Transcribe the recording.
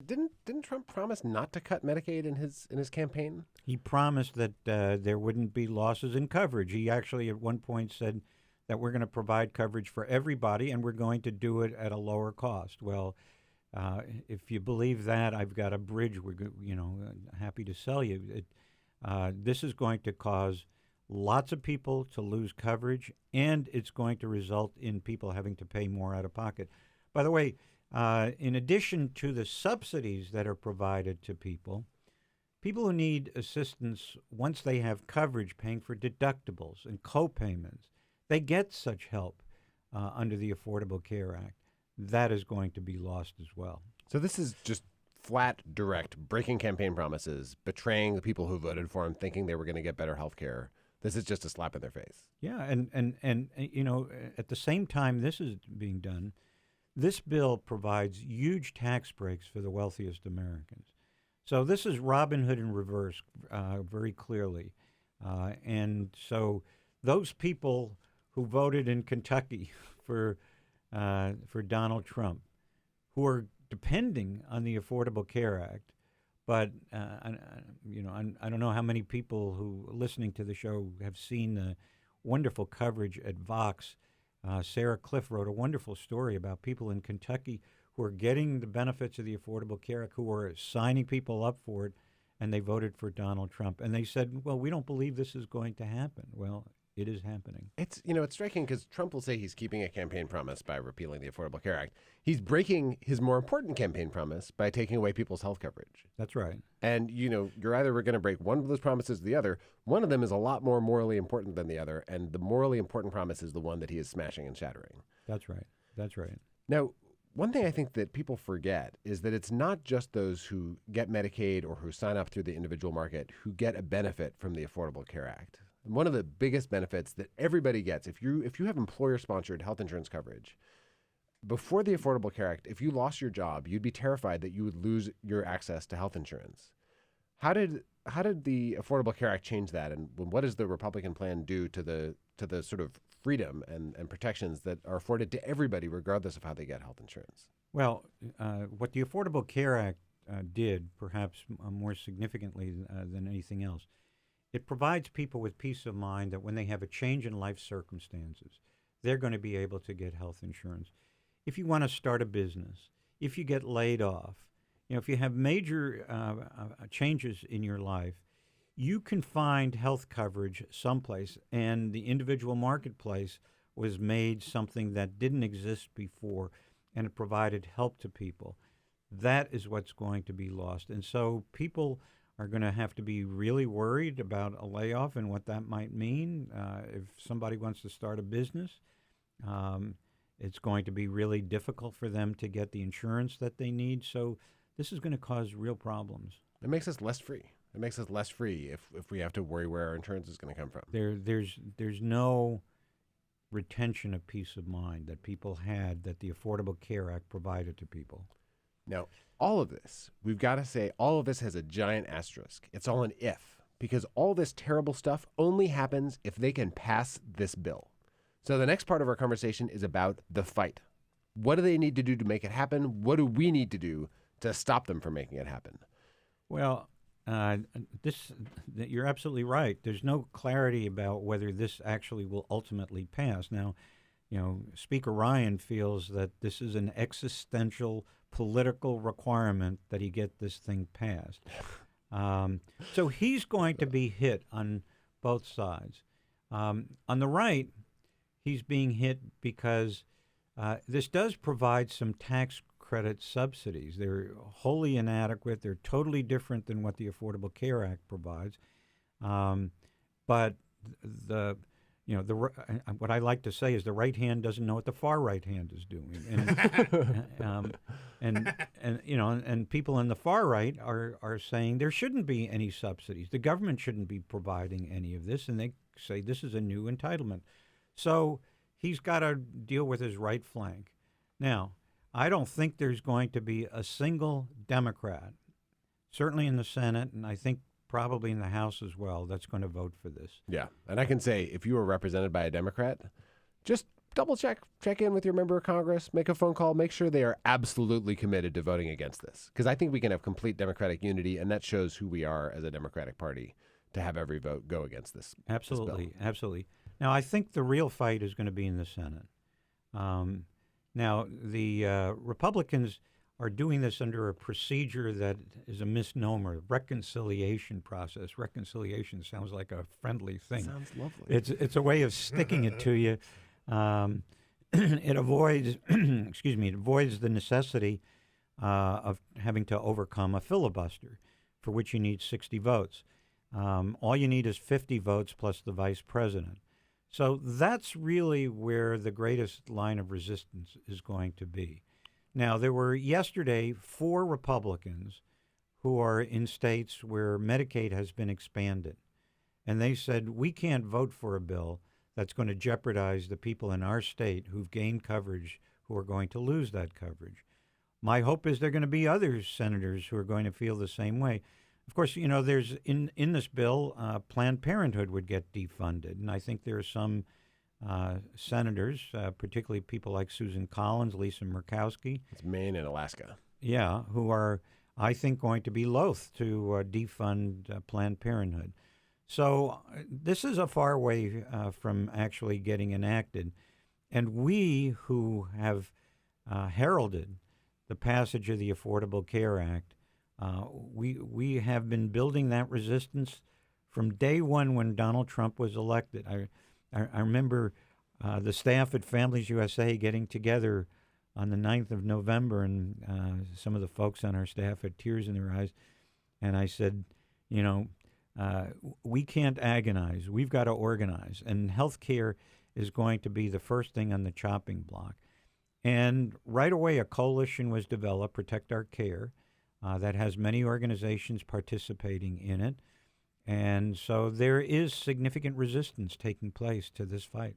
Didn't Trump promise not to cut Medicaid in his campaign? He promised that there wouldn't be losses in coverage. He actually at one point said that we're going to provide coverage for everybody and we're going to do it at a lower cost. Well, if you believe that, I've got a bridge happy to sell you. This is going to cause lots of people to lose coverage, and it's going to result in people having to pay more out of pocket. By the way, in addition to the subsidies that are provided to people who need assistance once they have coverage, paying for deductibles and co-payments, they get such help under the Affordable Care Act. That is going to be lost as well. So this is just flat, direct, breaking campaign promises, betraying the people who voted for him, thinking they were going to get better health care. This is just a slap in their face. Yeah, and at the same time this is being done, this bill provides huge tax breaks for the wealthiest Americans. So this is Robin Hood in reverse, very clearly. And so those people who voted in Kentucky for Donald Trump, who are depending on the Affordable Care Act, but I don't know how many people who listening to the show have seen the wonderful coverage at Vox. Sarah Cliff wrote a wonderful story about people in Kentucky who are getting the benefits of the Affordable Care Act, who are signing people up for it, and they voted for Donald Trump. And they said, well, we don't believe this is going to happen. Well, it is happening. It's striking because Trump will say he's keeping a campaign promise by repealing the Affordable Care Act. He's breaking his more important campaign promise by taking away people's health coverage. That's right. And, you're either going to break one of those promises or the other. One of them is a lot more morally important than the other, and the morally important promise is the one that he is smashing and shattering. That's right. That's right. Now, one thing I think that people forget is that it's not just those who get Medicaid or who sign up through the individual market who get a benefit from the Affordable Care Act. One of the biggest benefits that everybody gets, if you have employer-sponsored health insurance coverage, before the Affordable Care Act, if you lost your job, you'd be terrified that you would lose your access to health insurance. How did the Affordable Care Act change that, and what does the Republican plan do to the sort of freedom and protections that are afforded to everybody, regardless of how they get health insurance? Well, what the Affordable Care Act did, perhaps more significantly than anything else, it provides people with peace of mind that when they have a change in life circumstances, they're going to be able to get health insurance. If you want to start a business, if you get laid off, if you have major changes in your life, you can find health coverage someplace, and the individual marketplace was made something that didn't exist before, and it provided help to people. That is what's going to be lost. And so people are going to have to be really worried about a layoff and what that might mean. If somebody wants to start a business, it's going to be really difficult for them to get the insurance that they need. So this is going to cause real problems. It makes us less free. It makes us less free if we have to worry where our insurance is going to come from. There's no retention of peace of mind that people had that the Affordable Care Act provided to people. Now, all of this, we've got to say, all of this has a giant asterisk. It's all an if, because all this terrible stuff only happens if they can pass this bill. So the next part of our conversation is about the fight. What do they need to do to make it happen? What do we need to do to stop them from making it happen? Well, you're absolutely right. There's no clarity about whether this actually will ultimately pass. Now, Speaker Ryan feels that this is an existential political requirement that he get this thing passed. So he's going to be hit on both sides. On the right, he's being hit because this does provide some tax credit subsidies. They're wholly inadequate. They're totally different than what the Affordable Care Act provides. But what I like to say is the right hand doesn't know what the far right hand is doing, and people in the far right are saying there shouldn't be any subsidies. The government shouldn't be providing any of this, and they say this is a new entitlement. So he's got to deal with his right flank. Now, I don't think there's going to be a single Democrat, certainly in the Senate, and I think probably in the House as well, that's going to vote for this. Yeah, and I can say if you were represented by a Democrat, just check in with your member of Congress, make a phone call, make sure they are absolutely committed to voting against this. Because I think we can have complete Democratic unity, and that shows who we are as a Democratic Party to have every vote go against this. Absolutely, this bill. absolutely. Now, I think the real fight is going to be in the Senate. Now, the Republicans are doing this under a procedure that is a misnomer, reconciliation process. Reconciliation sounds like a friendly thing. Sounds lovely. It's a way of sticking it to you. It avoids, it avoids the necessity of having to overcome a filibuster, for which you need 60 votes. All you need is 50 votes plus the vice president. So that's really where the greatest line of resistance is going to be. Now, there were yesterday 4 Republicans who are in states where Medicaid has been expanded. And they said, we can't vote for a bill that's going to jeopardize the people in our state who've gained coverage who are going to lose that coverage. My hope is there are going to be other senators who are going to feel the same way. Of course, you know, there's in this bill, Planned Parenthood would get defunded. And I think there are some senators, particularly people like Susan Collins, Lisa Murkowski. It's Maine and Alaska. Yeah, who are, I think, going to be loath to defund Planned Parenthood. So this is a far way from actually getting enacted. And we who have heralded the passage of the Affordable Care Act, we have been building that resistance from day one when Donald Trump was elected. I remember the staff at Families USA getting together on the 9th of November, and some of the folks on our staff had tears in their eyes. And I said, you know, we can't agonize. We've got to organize. And health care is going to be the first thing on the chopping block. And right away, a coalition was developed, Protect Our Care, that has many organizations participating in it. And so there is significant resistance taking place to this fight.